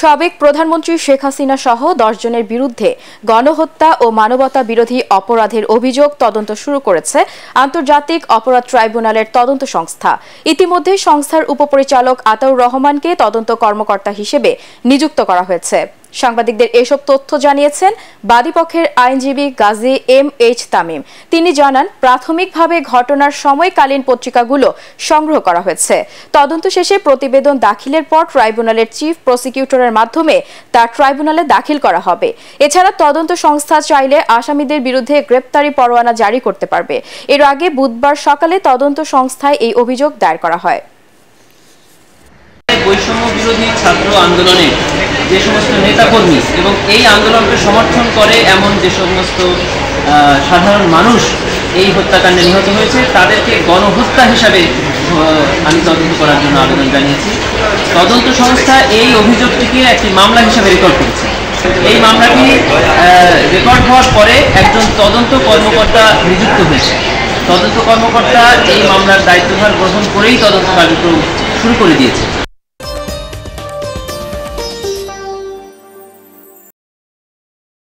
সাবেক প্রধানমন্ত্রী শেখ হাসিনা সহ 10 জনের বিরুদ্ধে গণহত্যা ও মানবতা বিরোধী অপরাধের অভিযোগ তদন্ত শুরু করেছে আন্তর্জাতিক অপরাধ ট্রাইব্যুনালের তদন্ত সংস্থা। ইতিমধ্যে সংস্থার উপপরিচালক আতাউর রহমানকে তদন্ত কর্মকর্তা হিসেবে নিযুক্ত করা হয়েছে। সাংবাদিকদের এসব তথ্য জানিয়েছেন বাদীপক্ষের আইনজীবী গাজী এম.এইচ. তামিম। তিনি জানান, প্রাথমিকভাবে ঘটনার সময়কালীন পত্রিকাগুলো সংগ্রহ করা হয়েছে। তদন্ত শেষে প্রতিবেদন দাখিলের পর ট্রাইব্যুনালের চিফ প্রসিকিউটরের মাধ্যমে তা ট্রাইব্যুনালে দাখিল করা হবে। এছাড়া তদন্ত সংস্থা চাইলে আসামিদের বিরুদ্ধে গ্রেপ্তারি পরোয়ানা জারি করতে পারবে। এর আগে বুধবার সকালে তদন্ত সংস্থায় এই অভিযোগ দায়ের করা হয়। বৈষম্য বিরোধী ছাত্র আন্দোলনে যে সমস্ত নেতাকর্মী এবং এই আন্দোলনকে সমর্থন করে এমন যে সমস্ত সাধারণ মানুষ এই হত্যাকাণ্ডে নিহত হয়েছে তাদেরকে গণহত্যা হিসাবে আমি তদন্ত করার জন্য আবেদন জানিয়েছি। তদন্ত সংস্থা এই অভিযোগটিকে একটি মামলা হিসাবে রেকর্ড করেছে। এই মামলাটি রেকর্ড হওয়ার পরে একজন তদন্ত কর্মকর্তা নিযুক্ত হয়েছে। তদন্ত কর্মকর্তা এই মামলার দায়িত্বভার গ্রহণ করেই তদন্ত কার্যক্রম শুরু করে দিয়েছে।